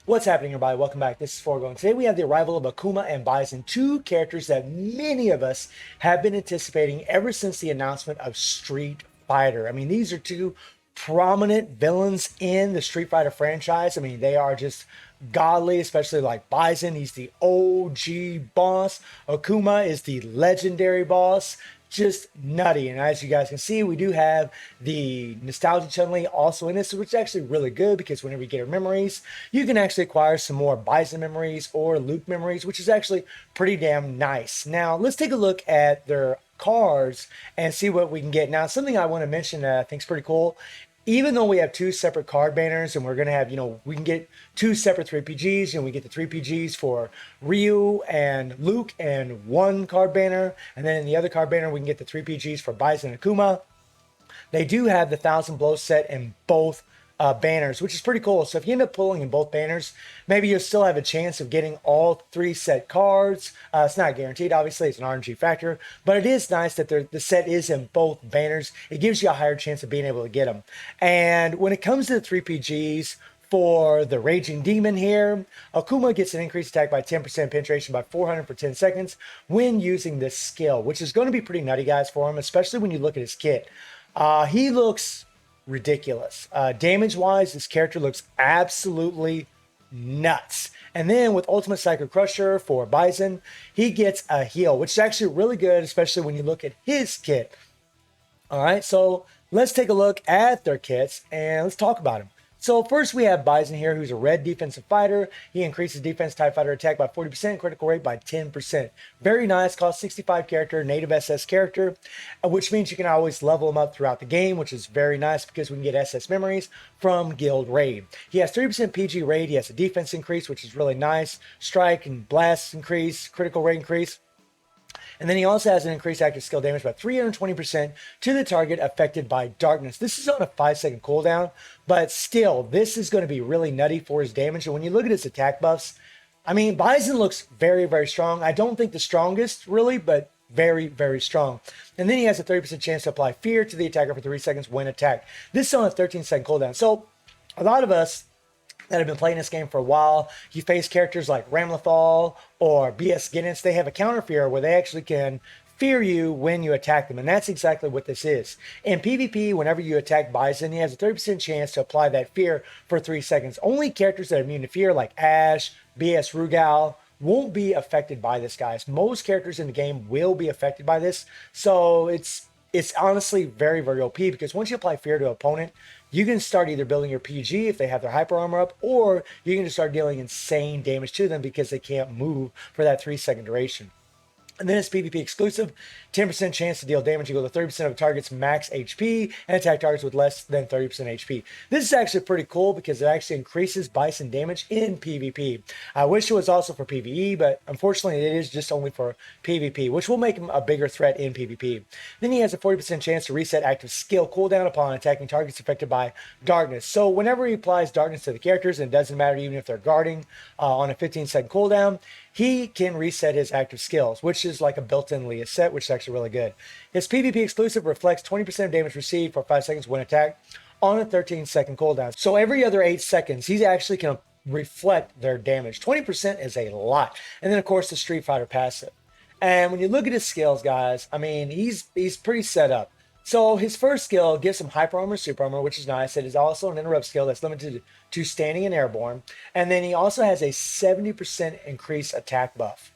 What's happening, everybody? Welcome back. This is Forgo, and today we have the arrival of Akuma and Bison, two characters that many of us have been anticipating ever since the announcement of Street Fighter. I mean, these are two prominent villains in the Street Fighter franchise. I mean, they are just godly, especially like Bison. He's the OG boss. Akuma is the legendary boss. Just nutty. And as you guys can see, we do have the nostalgia Chun-Li also in this, which is actually really good because whenever you get her memories, you can actually acquire some more Bison memories or Luke memories, which is actually pretty damn nice. Now, let's take a look at their cards and see what we can get. Now, something I want to mention that I think is pretty cool, even though we have two separate card banners and we're going to have, we can get two separate 3PGs and we get the 3PGs for Ryu and Luke and one card banner. And then in the other card banner, we can get the 3PGs for Bison and Akuma. They do have the 1,000 Blows set in both banners, which is pretty cool. So if you end up pulling in both banners, maybe you'll still have a chance of getting all three set cards. It's not guaranteed, obviously, it's an RNG factor, but it is nice that the set is in both banners. It gives you a higher chance of being able to get them. And when it comes to the 3PGs, for the Raging Demon here, Akuma gets an increased attack by 10%, penetration by 400 for 10 seconds when using this skill, which is going to be pretty nutty, guys, for him, especially when you look at his kit. He looks ridiculous. Damage-wise, this character looks absolutely nuts. And then with Ultimate Psycho Crusher for Bison, he gets a heal, which is actually really good, especially when you look at his kit. All right, so let's take a look at their kits and let's talk about them. So first we have Bison here, who's a red defensive fighter. He increases defense TIE fighter attack by 40%, critical rate by 10%. Very nice, cost 65 character, native SS character, which means you can always level him up throughout the game, which is very nice because we can get SS memories from Guild Raid. He has 30% PG raid, he has a defense increase, which is really nice, strike and blast increase, critical rate increase. And then he also has an increased active skill damage by 320% to the target affected by darkness. This is on a 5-second cooldown, but still, this is going to be really nutty for his damage. And when you look at his attack buffs, I mean, Bison looks very, very strong. I don't think the strongest, really, but very, very strong. And then he has a 30% chance to apply fear to the attacker for 3 seconds when attacked. This is on a 13-second cooldown. So a lot of us that have been playing this game for a while, you face characters like Ramlethal or BS Giddens. They have a counter fear where they actually can fear you when you attack them, and that's exactly what this is. In PvP, whenever you attack Bison, he has a 30% chance to apply that fear for 3 seconds. Only characters that are immune to fear, like Ash, BS Rugal, won't be affected by this, guys. Most characters in the game will be affected by this, so it's honestly very, very OP because once you apply fear to an opponent, you can start either building your PG if they have their hyper armor up, or you can just start dealing insane damage to them because they can't move for that 3-second duration. And then it's PvP exclusive, 10% chance to deal damage equal to 30% of a target's max HP and attack targets with less than 30% HP. This is actually pretty cool because it actually increases Bison damage in PvP. I wish it was also for PvE, but unfortunately it is just only for PvP, which will make him a bigger threat in PvP. Then he has a 40% chance to reset active skill cooldown upon attacking targets affected by darkness. So whenever he applies darkness to the characters, and it doesn't matter even if they're guarding on a 15-second cooldown, he can reset his active skills, which is like a built-in Leah set, which is actually really good. His PvP exclusive reflects 20% of damage received for 5 seconds when attacked on a 13-second cooldown. So every other 8 seconds, he actually can reflect their damage. 20% is a lot. And then, of course, the Street Fighter passive. And when you look at his skills, guys, I mean, he's pretty set up. So his first skill gives him hyper armor, super armor, which is nice. It is also an interrupt skill that's limited to standing and airborne. And then he also has a 70% increased attack buff.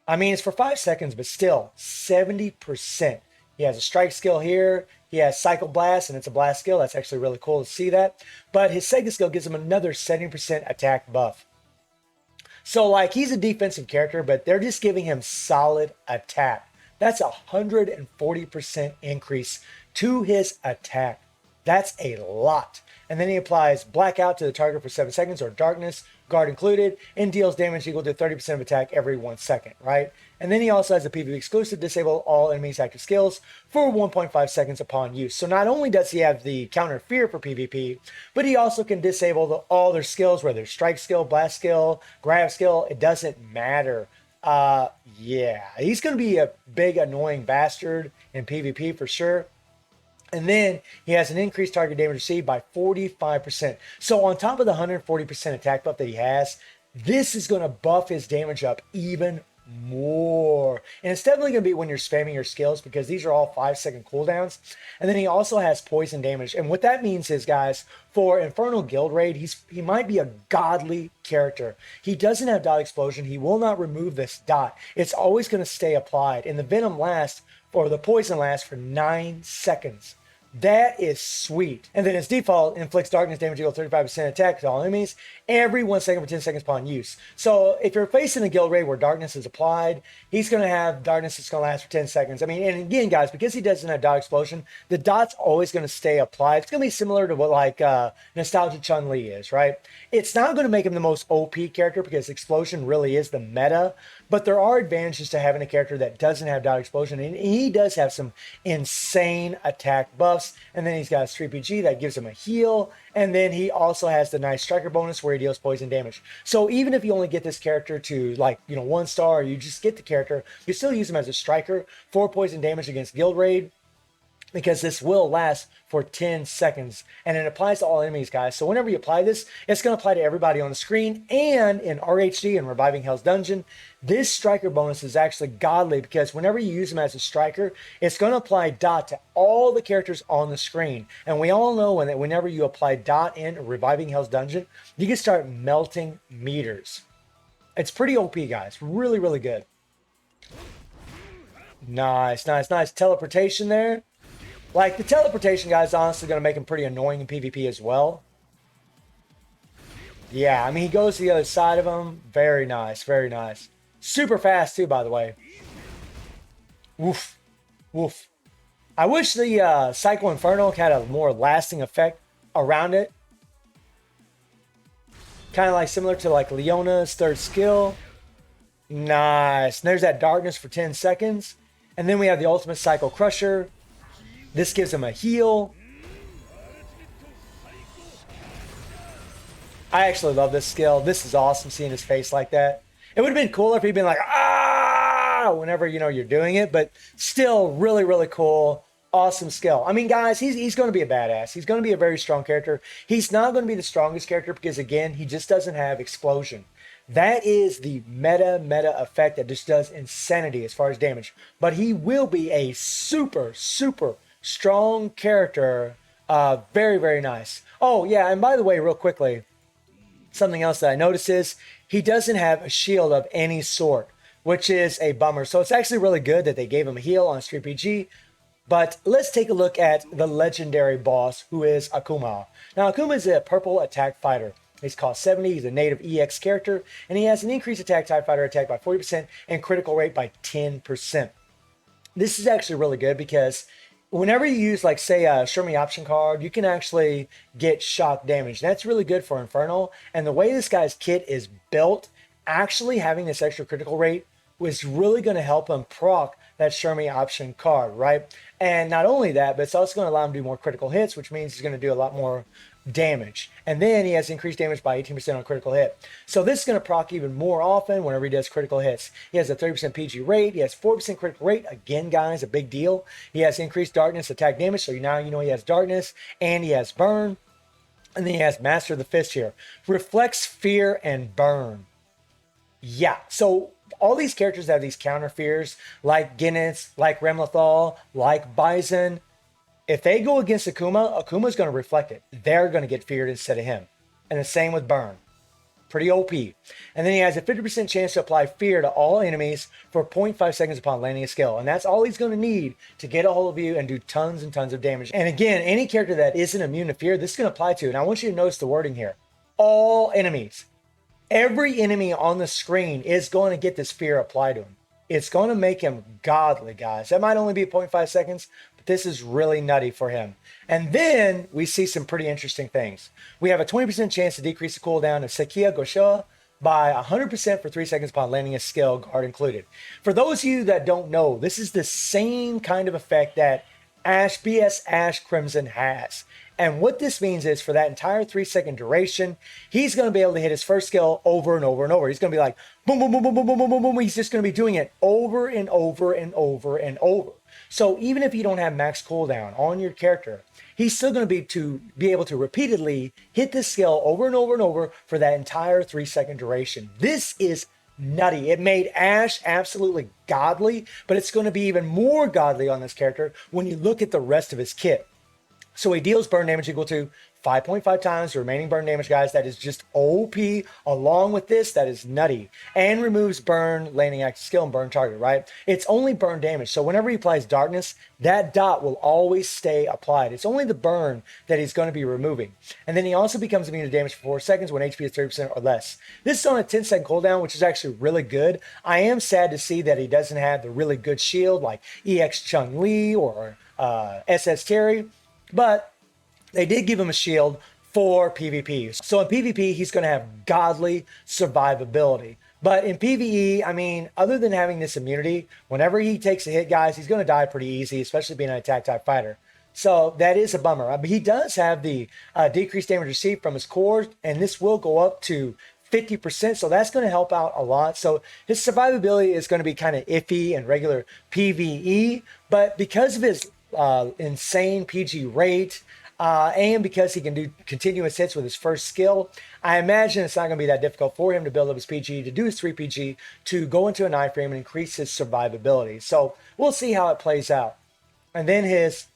I mean, it's for 5 seconds, but still 70%. He has a strike skill here. He has Cycle Blast, and it's a blast skill. That's actually really cool to see that. But his second skill gives him another 70% attack buff. So, like, he's a defensive character, but they're just giving him solid attack. That's a 140% increase to his attack. That's a lot. And then he applies Blackout to the target for 7 seconds, or Darkness, guard included, and deals damage equal to 30% of attack every 1 second, right? And then he also has a PvP exclusive, disable all enemies' active skills for 1.5 seconds upon use. So not only does he have the counter fear for PvP, but he also can disable all their skills, whether it's strike skill, blast skill, grab skill, it doesn't matter. Yeah, he's going to be a big annoying bastard in PvP for sure. And then he has an increased target damage received by 45%. So on top of the 140% attack buff that he has, this is going to buff his damage up even more. And it's definitely going to be when you're spamming your skills, because these are all 5-second cooldowns. And then he also has poison damage. And what that means is, guys, for Infernal Guild Raid, he might be a godly character. He doesn't have dot explosion. He will not remove this dot. It's always going to stay applied. And the venom lasts, or the poison lasts, for 9 seconds. That is sweet. And then his default inflicts darkness damage equal 35% attack to all enemies every 1 second for 10 seconds upon use. So if you're facing a guild raid where darkness is applied, he's going to have darkness that's going to last for 10 seconds. I mean, and again, guys, because he doesn't have dot explosion, the dot's always going to stay applied. It's going to be similar to what like Nostalgia Chun-Li is, right? It's not going to make him the most OP character because explosion really is the meta, but there are advantages to having a character that doesn't have dot explosion, and he does have some insane attack buffs. And then he's got a 3PG that gives him a heal, and then he also has the nice striker bonus where he deals poison damage. So even if you only get this character to, like, 1 star, or you just get the character, you still use him as a striker for poison damage against guild raid, because this will last for 10 seconds. And it applies to all enemies, guys. So whenever you apply this, it's going to apply to everybody on the screen. And in RHD and Reviving Hell's Dungeon, this striker bonus is actually godly, because whenever you use him as a striker, it's going to apply dot to all the characters on the screen. And we all know that whenever you apply dot in Reviving Hell's Dungeon, you can start melting meters. It's pretty OP, guys. Really, really good. Nice, nice, nice. Teleportation there. Like, the teleportation, guys, honestly going to make him pretty annoying in PvP as well. Yeah, I mean, he goes to the other side of him. Very nice, very nice. Super fast, too, by the way. Woof. Woof. I wish the Psycho Inferno had a more lasting effect around it. Kind of like similar to, like, Leona's third skill. Nice. And there's that darkness for 10 seconds. And then we have the ultimate Psycho Crusher. This gives him a heal. I actually love this skill. This is awesome, seeing his face like that. It would have been cooler if he'd been like, ah, whenever, you're doing it. But still, really, really cool. Awesome skill. I mean, guys, he's going to be a badass. He's going to be a very strong character. He's not going to be the strongest character because, again, he just doesn't have explosion. That is the meta effect that just does insanity as far as damage. But he will be a super strong character. Very, very nice. Oh, yeah, and by the way, real quickly, something else that I noticed is he doesn't have a shield of any sort, which is a bummer. So it's actually really good that they gave him a heal on Street PG. But let's take a look at the legendary boss, who is Akuma. Now, Akuma is a purple attack fighter. He's cost 70, he's a native EX character, and he has an increased attack TIE fighter attack by 40% and critical rate by 10%. This is actually really good because whenever you use, like, say, a Show Me Option card, you can actually get shock damage. That's really good for Infernal. And the way this guy's kit is built, actually having this extra critical rate was really going to help him proc that Show Me Option card, right? And not only that, but it's also going to allow him to do more critical hits, which means he's going to do a lot more damage. And then he has increased damage by 18% on critical hit. So this is going to proc even more often whenever he does critical hits. He has a 30% PG rate. He has 4% critical rate. Again, guys, a big deal. He has increased darkness attack damage. So now you know he has darkness, and he has burn. And then he has Master of the Fist here. Reflects, fear, and burn. Yeah. So all these characters have these counter fears, like Guinness, like Remlethal, like Bison. If they go against Akuma, Akuma's going to reflect it. They're going to get feared instead of him. And the same with Burn. Pretty OP. And then he has a 50% chance to apply fear to all enemies for 0.5 seconds upon landing a skill. And that's all he's going to need to get a hold of you and do tons and tons of damage. And again, any character that isn't immune to fear, this is going to apply to. And I want you to notice the wording here. All enemies. Every enemy on the screen is going to get this fear applied to him. It's going to make him godly, guys. That might only be 0.5 seconds, but this is really nutty for him. And then we see some pretty interesting things. We have a 20% chance to decrease the cooldown of Sekia Goshoa by 100% for 3 seconds upon landing a skill, guard included. For those of you that don't know, this is the same kind of effect that BS Ash Crimson has. And what this means is for that entire 3-second duration, he's going to be able to hit his first skill over and over and over. He's going to be like, boom, boom, boom, boom, boom, boom, boom, boom, boom. He's just going to be doing it over and over and over and over. So even if you don't have max cooldown on your character, he's still going to be able to repeatedly hit this skill over and over and over for that entire 3-second duration. This is nutty. It made Ash absolutely godly, but it's going to be even more godly on this character when you look at the rest of his kit. So he deals burn damage equal to 5.5 times the remaining burn damage, guys. That is just OP. Along with this, that is nutty. And removes burn, landing active skill, and burn target, right? It's only burn damage. So whenever he applies darkness, that dot will always stay applied. It's only the burn that he's going to be removing. And then he also becomes immune to damage for 4 seconds when HP is 30% or less. This is on a 10-second cooldown, which is actually really good. I am sad to see that he doesn't have the really good shield like EX Chun-Li or SS Terry. But they did give him a shield for PvP. So in PvP, he's going to have godly survivability. But in PvE, I mean, other than having this immunity, whenever he takes a hit, guys, he's going to die pretty easy, especially being an attack type fighter. So that is a bummer. But he does have the decreased damage received from his core, and this will go up to 50%. So that's going to help out a lot. So his survivability is going to be kind of iffy in regular PvE. But because of his insane PG rate, and because he can do continuous hits with his first skill, I imagine it's not going to be that difficult for him to build up his PG, to do his 3 PG, to go into an iframe and increase his survivability. So we'll see how it plays out. And then his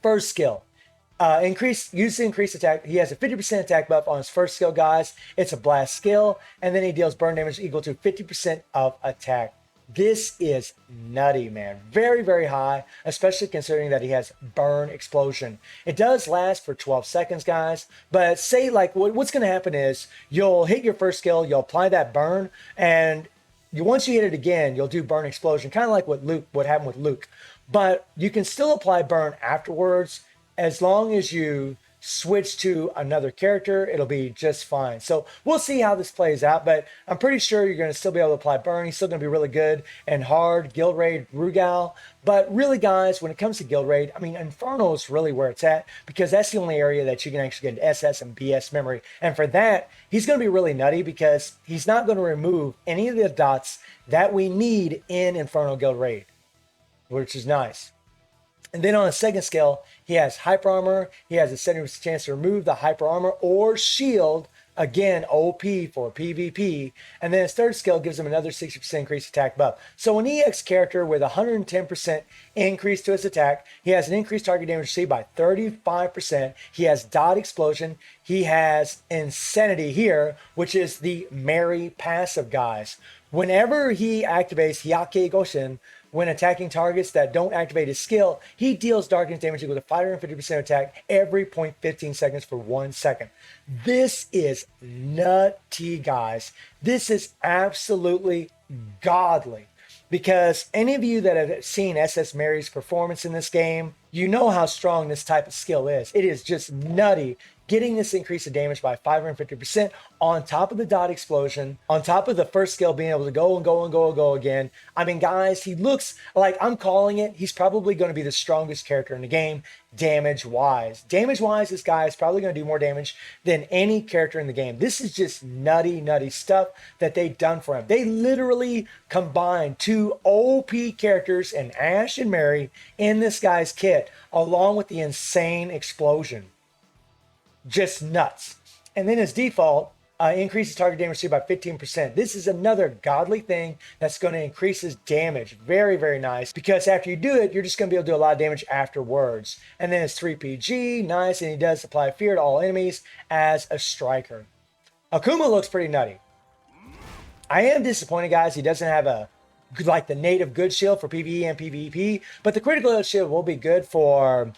first skill, use the increased attack. He has a 50% attack buff on his first skill, guys. It's a blast skill, and then he deals burn damage equal to 50% of attack. This is nutty, man. Very, very high, especially considering that he has burn explosion. It does last for 12 seconds, guys. But say, like, what's going to happen is you'll hit your first skill, you'll apply that burn, and once you hit it again, you'll do burn explosion, kind of like what happened with Luke. But you can still apply burn afterwards as long as you switch to another character. It'll be just fine. So we'll see how this plays out, but I'm pretty sure you're going to still be able to apply burn. He's still going to be really good and hard guild raid Rugal. But really, guys, when it comes to guild raid, I mean, Inferno is really where it's at, because that's the only area that you can actually get SS and BS memory. And for that, he's going to be really nutty because he's not going to remove any of the dots that we need in Inferno guild raid, which is nice. And then on a second skill, he has hyper armor. He has a 70% chance to remove the hyper armor or shield. Again, OP for PvP. And then his third skill gives him another 60% increased attack buff. So an EX character with 110% increase to his attack. He has an increased target damage received by 35%. He has dot explosion. He has insanity here, which is the Mary passive, guys. Whenever he activates Hyake Goshin, when attacking targets that don't activate his skill, he deals darkness damage equal to 550% attack every 0.15 seconds for 1 second. This is nutty, guys. This is absolutely godly. Because any of you that have seen SS Mary's performance in this game, you know how strong this type of skill is. It is just nutty. Getting this increase of damage by 550% on top of the dot explosion, on top of the first skill being able to go and go and go and go again. I mean, guys, he looks like, I'm calling it, he's probably going to be the strongest character in the game, damage-wise. Damage-wise, this guy is probably going to do more damage than any character in the game. This is just nutty, nutty stuff that they've done for him. They literally combined 2 OP characters in Ash and Mary in this guy's kit, along with the insane explosion. Just nuts. And then his default increases target damage received by 15%. This is another godly thing that's going to increase his damage. Very, very nice. Because after you do it, you're just going to be able to do a lot of damage afterwards. And then his 3 PG, nice. And he does apply fear to all enemies as a striker. Akuma looks pretty nutty. I am disappointed, guys. He doesn't have the native good shield for PvE and PvP. But the critical shield will be good for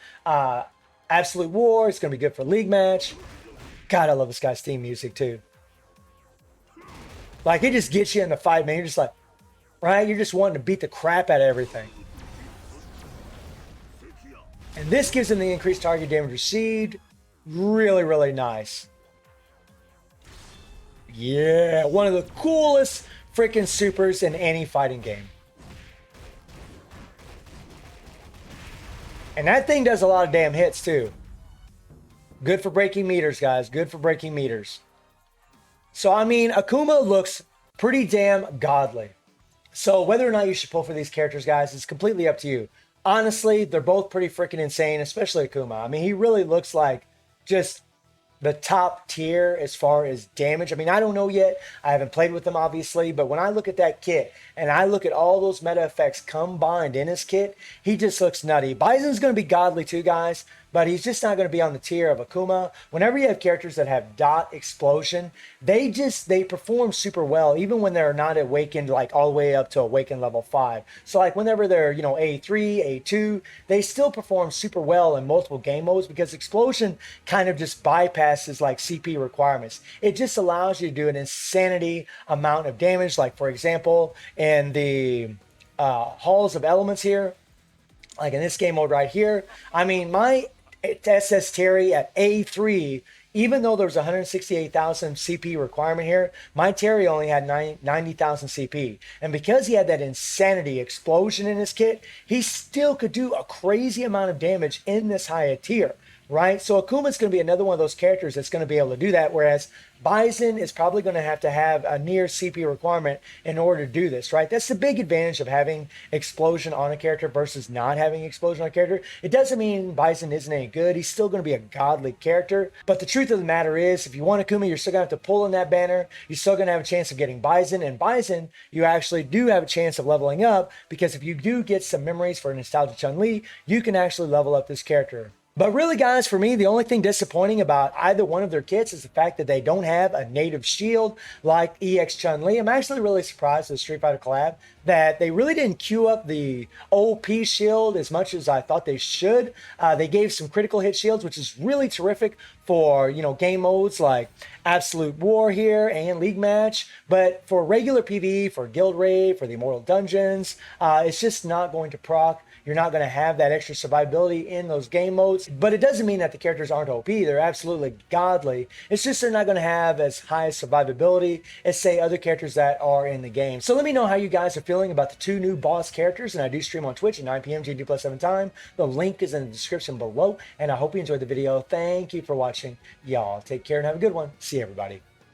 Absolute War. It's going to be good for League Match. God, I love this guy's theme music too. Like, it just gets you in the fight, man. You're just like, right? You're just wanting to beat the crap out of everything. And this gives him the increased target damage received. Really, really nice. Yeah, one of the coolest freaking supers in any fighting game. And that thing does a lot of damn hits too. Good for breaking meters, guys. Good for breaking meters. So, I mean, Akuma looks pretty damn godly. So, whether or not you should pull for these characters, guys, is completely up to you. Honestly, they're both pretty freaking insane, especially Akuma. I mean, he really looks like just the top tier as far as damage. I mean, I don't know yet. I haven't played with them, obviously, but when I look at that kit and I look at all those meta effects combined in his kit, he just looks nutty. Bison's going to be godly too, guys, but he's just not going to be on the tier of Akuma. Whenever you have characters that have dot explosion, they perform super well, even when they're not awakened like all the way up to awakened level 5. So like whenever they're, A3, A2, they still perform super well in multiple game modes because explosion kind of just bypasses like CP requirements. It just allows you to do an insanity amount of damage. Like for example, in the halls of elements here, like in this game mode right here, I mean, my SS Terry at A3, even though there was 168,000 CP requirement here, my Terry only had 90,000 CP. And because he had that insanity explosion in his kit, he still could do a crazy amount of damage in this higher tier, right? So Akuma's going to be another one of those characters that's going to be able to do that, whereas Bison is probably going to have a near CP requirement in order to do this, right? That's the big advantage of having explosion on a character versus not having explosion on a character. It doesn't mean Bison isn't any good. He's still going to be a godly character. But the truth of the matter is, if you want Akuma, you're still going to have to pull in that banner. You're still going to have a chance of getting Bison. And Bison, you actually do have a chance of leveling up, because if you do get some memories for Nostalgia Chun-Li, you can actually level up this character. But really, guys, for me, the only thing disappointing about either one of their kits is the fact that they don't have a native shield like EX Chun-Li. I'm actually really surprised with Street Fighter collab that they really didn't queue up the OP shield as much as I thought they should. They gave some critical hit shields, which is really terrific for, game modes like Absolute War here and League Match. But for regular PvE, for Guild Raid, for the Immortal Dungeons, it's just not going to proc. You're not going to have that extra survivability in those game modes. But it doesn't mean that the characters aren't OP. They're absolutely godly. It's just they're not going to have as high survivability as, say, other characters that are in the game. So let me know how you guys are feeling about the two new boss characters. And I do stream on Twitch at 9 p.m. GD+7 time. The link is in the description below. And I hope you enjoyed the video. Thank you for watching. Y'all take care and have a good one. See you, everybody.